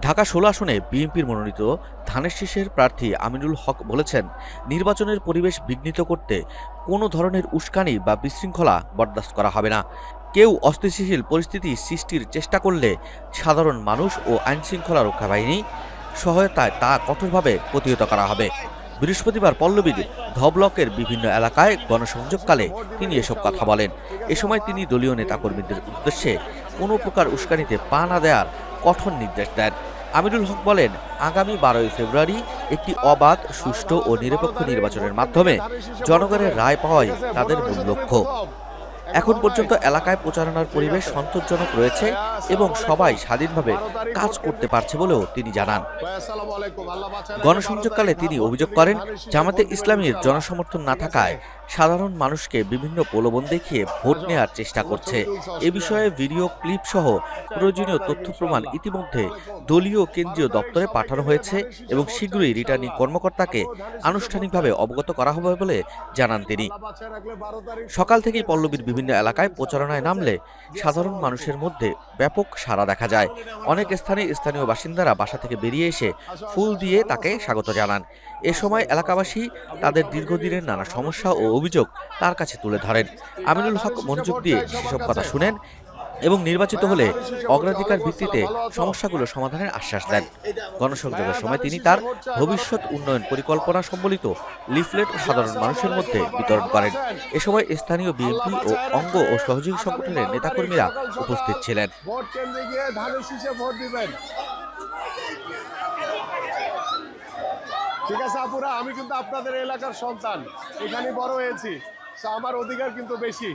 ঢাকা ১৬ আসনে বিএনপির মনোনীত ধানের শীষের প্রার্থী আমিনুল হক বলেছেন, নির্বাচনের পরিবেশ বিঘ্নিত করতে কোনো ধরনের উস্কানি বা বিশৃঙ্খলা বরদাস্ত করা হবে না। কেউ অস্থিতিশীল পরিস্থিতি সৃষ্টির চেষ্টা করলে সাধারণ মানুষ ও আইনশৃঙ্খলা রক্ষা বাহিনী সহায়তায় তা কঠোরভাবে প্রতিহত করা হবে। বৃহস্পতিবার পল্লবীর ধ ব্লকের বিভিন্ন এলাকায় গণসংযোগকালে তিনি এসব কথা বলেন। এ সময় তিনি দলীয় নেতাকর্মীদের উদ্দেশ্যে কোনো প্রকার উস্কানিতে পা না দেওয়ার কঠোর নির্দেশ দেন। আমিনুল হক বলেন, আগামী ১২ই ফেব্রুয়ারি একটি অবাধ, সুষ্ঠু ও নিরপেক্ষ নির্বাচনের মাধ্যমে জনগণের রায় পাওয়াই তাদের মূল লক্ষ্য। এখন পর্যন্ত এলাকায় প্রচারণার পরিবেশ সন্তোষজনক রয়েছে এবং সবাই স্বাধীনভাবে কাজ করতে পারছে বলেও তিনি জানান। গণসংযোগকালে তিনি অভিযোগ করেন, জামাতে ইসলামীর জনসমর্থন না থাকায় সাধারণ মানুষকে বিভিন্ন প্রলোভন দেখিয়ে ভোট নেওয়ার চেষ্টা করছে। এ বিষয়ে ভিডিও ক্লিপ সহ প্রয়োজনীয় তথ্য প্রমাণ ইতিমধ্যে দলীয় কেন্দ্রীয় দপ্তরে পাঠানো হয়েছে এবং শীঘ্রই রিটার্নিং কর্মকর্তাকে আনুষ্ঠানিকভাবে অবগত করা হবে বলে জানান তিনি। সকাল থেকেই পল্লবীর বিভিন্ন এলাকায় প্রচারণায় নামলে সাধারণ মানুষের মধ্যে ব্যাপক সাড়া দেখা যায়। অনেক স্থানে স্থানীয় বাসিন্দারা বাসা থেকে বেরিয়ে এসে ফুল দিয়ে তাকে স্বাগত জানান। এ সময় এলাকাবাসী তাদের দীর্ঘদিনের নানা সমস্যা ও অভিযোগ তার কাছে তুলে ধরেন। আমিনুল হক মনোযোগ দিয়ে সেসব কথা শুনেন এবং নির্বাচিত হলে অগ্রাধিকার ভিত্তিতে সমস্যাগুলো সমাধানের আশ্বাস দেন। গণসংযোগের সময় তিনি তার ভবিষ্যৎ উন্নয়ন পরিকল্পনা সম্বলিত লিফলেট সাধারণ মানুষের মধ্যে বিতরণ করেন। এ সময় স্থানীয় বিএনপি ও অঙ্গ ও সহযোগী সংগঠনের নেতাকর্মীরা উপস্থিত ছিলেন। ঠিক আছে আপুরা, আমি কিন্তু আপনাদের এলাকার সন্তান, এখানে বড় হয়েছি, আমার অধিকার কিন্তু বেশি।